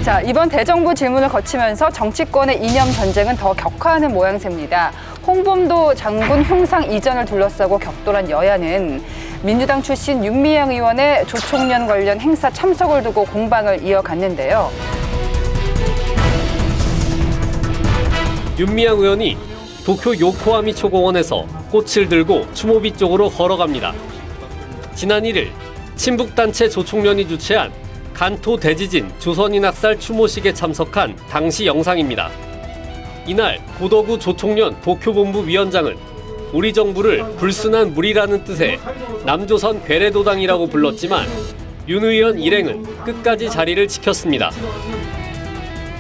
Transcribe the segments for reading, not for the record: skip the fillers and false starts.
자, 이번 대정부 질문을 거치면서 정치권의 이념 전쟁은 더 격화하는 모양새입니다. 홍범도 장군 흉상 이전을 둘러싸고 격돌한 여야는 민주당 출신 윤미향 의원의 조총련 관련 행사 참석을 두고 공방을 이어갔는데요. 윤미향 의원이 도쿄 요코하미초 공원에서 꽃을 들고 추모비 쪽으로 걸어갑니다. 지난 1일 친북단체 조총련이 주최한 간토 대지진 조선인 학살 추모식에 참석한 당시 영상입니다. 이날 고덕우 조총련 도쿄본부 위원장은 우리 정부를 불순한 무리라는 뜻의 남조선 괴뢰도당이라고 불렀지만 윤 의원 일행은 끝까지 자리를 지켰습니다.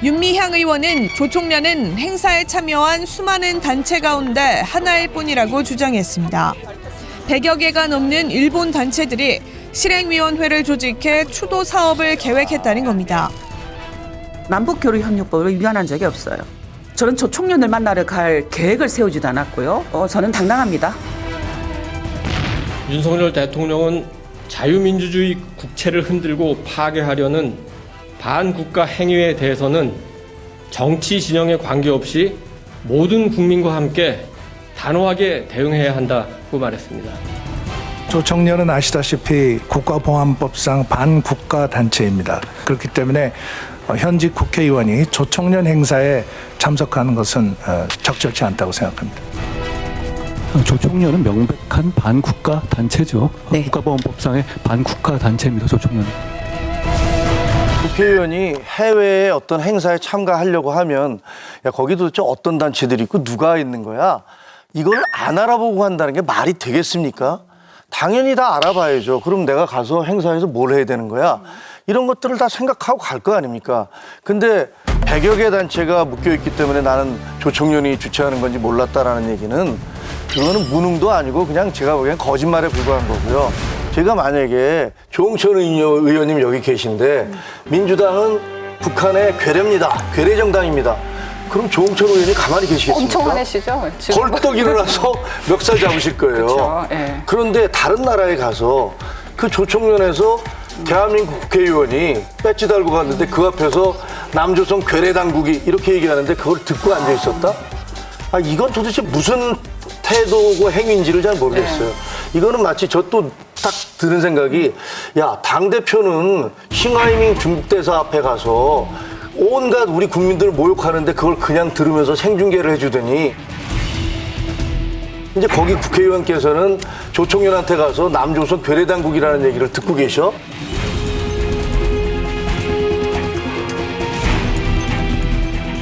윤미향 의원은 조총련은 행사에 참여한 수많은 단체 가운데 하나일 뿐이라고 주장했습니다. 100여 개가 넘는 일본 단체들이 실행위원회를 조직해 추도 사업을 계획했다는 겁니다. 남북교류협력법을 위반한 적이 없어요. 저는 조총련을 만나러 갈 계획을 세우지도 않았고요. 저는 당당합니다. 윤석열 대통령은 자유민주주의 국채를 흔들고 파괴하려는 반국가 행위에 대해서는 정치 진영에 관계없이 모든 국민과 함께 단호하게 대응해야 한다고 말했습니다. 조총련은 아시다시피 국가보안법상 반국가 단체입니다. 그렇기 때문에 현직 국회의원이 조총련 행사에 참석하는 것은 적절치 않다고 생각합니다. 조총련은 명백한 반국가 단체죠. 네. 국가보안법상의 반국가 단체입니다. 조총련은. 국회의원이 해외의 어떤 행사에 참가하려고 하면 야, 거기도 도대체 어떤 단체들이 있고 누가 있는 거야? 이걸 안 알아보고 한다는 게 말이 되겠습니까? 당연히 다 알아봐야죠. 그럼 내가 가서 행사에서 뭘 해야 되는 거야? 이런 것들을 다 생각하고 갈 거 아닙니까? 근데 100여 개 단체가 묶여있기 때문에 나는 조총련이 주최하는 건지 몰랐다라는 얘기는 그거는 무능도 아니고 그냥 제가 보기엔 거짓말에 불과한 거고요. 제가 만약에 조홍천 의원님 여기 계신데 민주당은 북한의 괴뢰입니다. 괴뢰 정당입니다. 그럼 조홍천 의원이 가만히 계시겠습니까? 엄청 화내시죠? 벌떡 일어나서 멱살 잡으실 거예요. 그렇죠. 예. 그런데 다른 나라에 가서 그 조총련에서 대한민국 국회의원이 배지 달고 갔는데 그 앞에서 남조선 괴뢰 당국이 이렇게 얘기하는데 그걸 듣고 앉아 있었다? 아, 이건 도대체 무슨 태도고 행위인지를 잘 모르겠어요. 이거는 마치 저 또 딱 드는 생각이 야, 당대표는 싱하이밍 중국 대사 앞에 가서 온갖 우리 국민들을 모욕하는데 그걸 그냥 들으면서 생중계를 해주더니 이제 거기 국회의원께서는 조총련한테 가서 남조선 괴뢰 당국이라는 얘기를 듣고 계셔?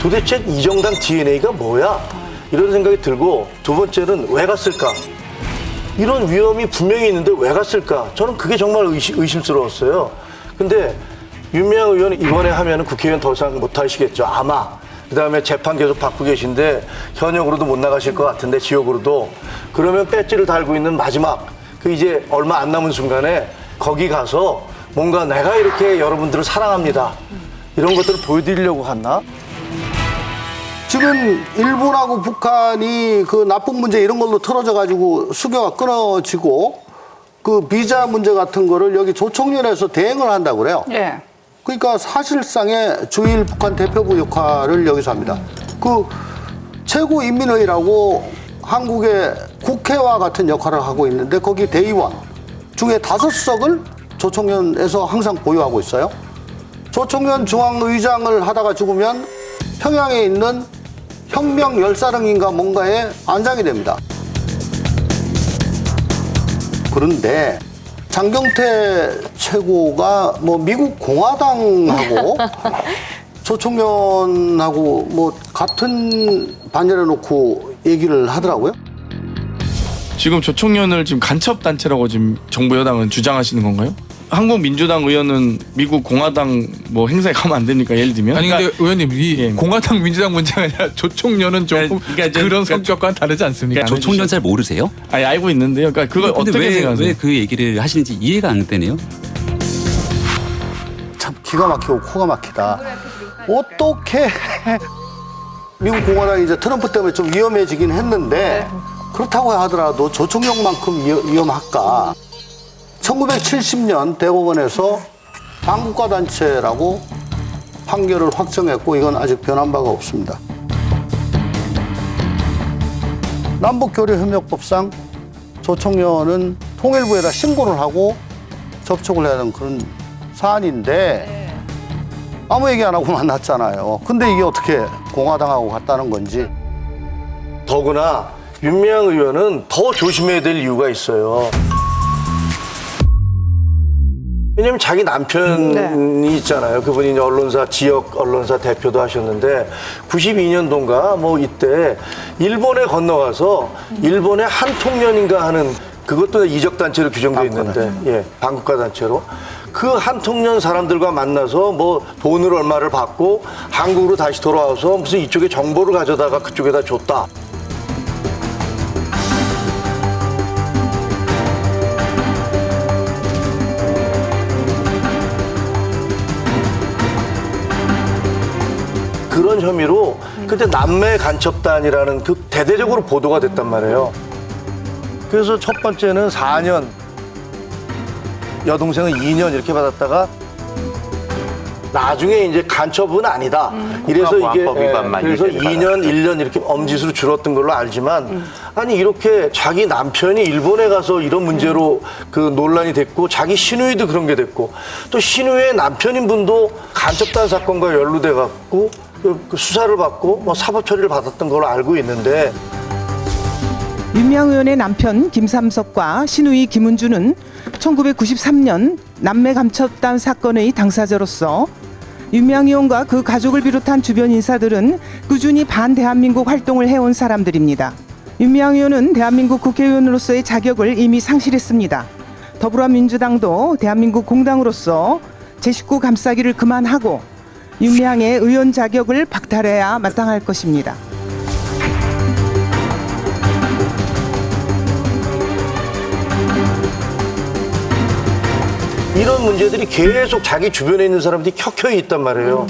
도대체 이 정당 DNA가 뭐야? 이런 생각이 들고 두 번째는 왜 갔을까? 이런 위험이 분명히 있는데 왜 갔을까? 저는 그게 정말 의심스러웠어요. 근데 윤미향 의원은 이번에 하면은 국회의원 더 이상 못 하시겠죠. 아마. 그다음에 재판 계속 받고 계신데 현역으로도 못 나가실 것 같은데 지역으로도. 그러면 배지를 달고 있는 마지막 그 이제 얼마 안 남은 순간에 거기 가서 뭔가 내가 이렇게 여러분들을 사랑합니다. 이런 것들을 보여드리려고 갔나? 지금 일본하고 북한이 그 납북 문제 이런 걸로 틀어져 가지고 수교가 끊어지고 그 비자 문제 같은 거를 여기 조총련에서 대행을 한다고 그래요. 예. 그러니까 사실상의 주일 북한 대표부 역할을 여기서 합니다. 그 최고인민회의라고 한국의 국회와 같은 역할을 하고 있는데 거기 대의원 중에 5석을 조총련에서 항상 보유하고 있어요. 조총련 중앙의장을 하다가 죽으면 평양에 있는 혁명 열사릉인가 뭔가에 안장이 됩니다. 그런데 장경태 최고가 뭐 미국 공화당하고 조총련하고 뭐 같은 반열에 놓고 얘기를 하더라고요. 지금 조총련을 지금 간첩 단체라고 지금 정부 여당은 주장하시는 건가요? 한국 민주당 의원은 미국 공화당 뭐 행사에 가면 안 되니까 예를 들면 아니 근데 의원님 이 예. 공화당 민주당 문제가 아니라 조총련은 조금 그런 성격과는 다르지 않습니까? 조총련 잘 모르세요? 아니 알고 있는데요. 그러니까 그걸 어떻게 생각하세요? 왜 그 얘기를 하시는지 이해가 안 되네요. 참 기가 막히고 코가 막히다. 어떻게 미국 공화당이 이제 트럼프 때문에 좀 위험해지긴 했는데 그렇다고 하더라도 조총련만큼 위험할까? 1970년 대법원에서 반국가 단체라고 판결을 확정했고 이건 아직 변한 바가 없습니다. 남북교류협력법상 조총련은 통일부에다 신고를 하고 접촉을 해야 하는 그런 사안인데 아무 얘기 안 하고 만났잖아요. 근데 이게 어떻게 공화당하고 같다는 건지. 더구나 윤미향 의원은 더 조심해야 될 이유가 있어요. 왜냐면 자기 남편이 있잖아요. 그분이 이제 언론사, 지역 언론사 대표도 하셨는데 92년도인가 뭐 이때 일본에 건너가서 일본의 한통련인가 하는 그것도 이적단체로 규정되어 있는데, 예, 반국가단체로. 그 한통련 사람들과 만나서 뭐 돈을 얼마를 받고 한국으로 다시 돌아와서 무슨 이쪽에 정보를 가져다가 그쪽에다 줬다. 그런 혐의로 그때 남매 간첩단이라는 그 대대적으로 보도가 됐단 말이에요. 그래서 첫 번째는 4년, 여동생은 2년 이렇게 받았다가 나중에 이제 간첩은 아니다. 이래서 이게 그래서 2년, 1년 이렇게 엄지수로 줄었던 걸로 알지만 아니 이렇게 자기 남편이 일본에 가서 이런 문제로 그 논란이 됐고 자기 시누이도 그런 게 됐고 또 시누이의 남편인 분도 간첩단 사건과 연루돼 갖고 그 수사를 받고 뭐 사법 처리를 받았던 걸로 알고 있는데 윤미향 의원의 남편 김삼석과 시누이 김은주는 1993년 남매 감첩단 사건의 당사자로서 윤미향 의원과 그 가족을 비롯한 주변 인사들은 꾸준히 반대한민국 활동을 해온 사람들입니다. 윤미향 의원은 대한민국 국회의원으로서의 자격을 이미 상실했습니다. 더불어민주당도 대한민국 공당으로서 제 식구 감싸기를 그만하고 윤미향의 의원 자격을 박탈해야 마땅할 것입니다. 이런 문제들이 계속 자기 주변에 있는 사람들이 켜켜이 있단 말이에요.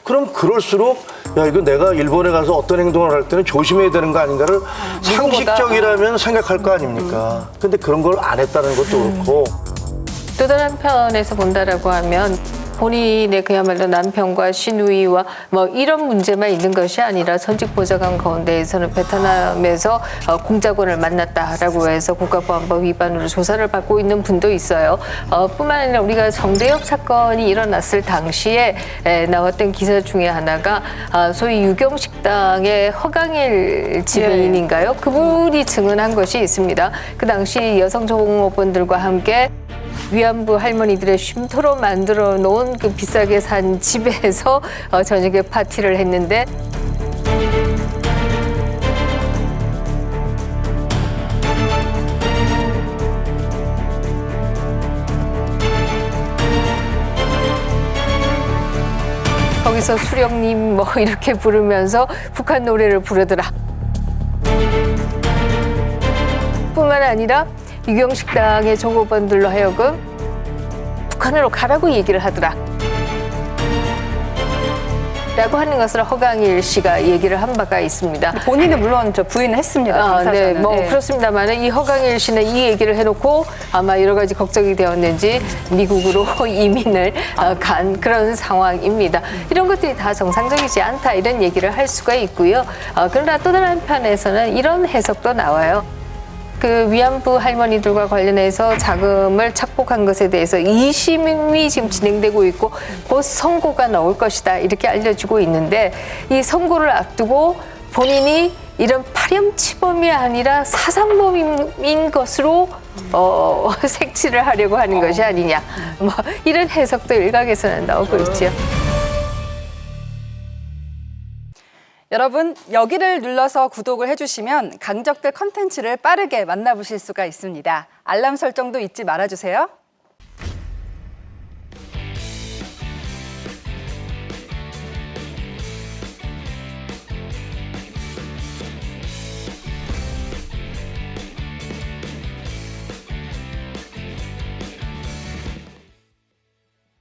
그럼 그럴수록 야 이거 내가 일본에 가서 어떤 행동을 할 때는 조심해야 되는 거 아닌가를 상식적이라면 생각할 거 아닙니까? 근데 그런 걸 안 했다는 것도 그렇고. 또 다른 편에서 본다라고 하면 본인의 그야말로 남편과 시누이와 뭐 이런 문제만 있는 것이 아니라 선직 보좌관 가운데에서는 베트남에서 공작원을 만났다라고 해서 국가보안법 위반으로 조사를 받고 있는 분도 있어요. 뿐만 아니라 우리가 정대협 사건이 일어났을 당시에 나왔던 기사 중에 하나가 소위 유경식당의 허강일 지배인인가요? 그분이 증언한 것이 있습니다. 그 당시 여성정보원들과 함께 위안부 할머니들의 쉼터로 만들어 놓은 그 비싸게 산 집에서 저녁에 파티를 했는데 거기서 수령님 뭐 이렇게 부르면서 북한 노래를 부르더라. 뿐만 아니라 유경식당의 종업원들로 하여금 북한으로 가라고 얘기를 하더라. 라고 하는 것을 허강일 씨가 얘기를 한 바가 있습니다. 본인은 물론 부인을 했습니다. 네, 뭐 그렇습니다만 이 허강일 씨는 이 얘기를 해놓고 아마 여러 가지 걱정이 되었는지 미국으로 이민을 간 그런 상황입니다. 이런 것들이 다 정상적이지 않다 이런 얘기를 할 수가 있고요. 그러나 또 다른 편에서는 이런 해석도 나와요. 그 위안부 할머니들과 관련해서 자금을 착복한 것에 대해서 2심이 지금 진행되고 있고 곧 선고가 나올 것이다 이렇게 알려지고 있는데 이 선고를 앞두고 본인이 이런 파렴치범이 아니라 사상범인 것으로 색칠을 하려고 하는 것이 아니냐 뭐 이런 해석도 일각에서는 나오고 있죠. 여러분 여기를 눌러서 구독을 해주시면 강적들 컨텐츠를 빠르게 만나보실 수가 있습니다. 알람 설정도 잊지 말아주세요.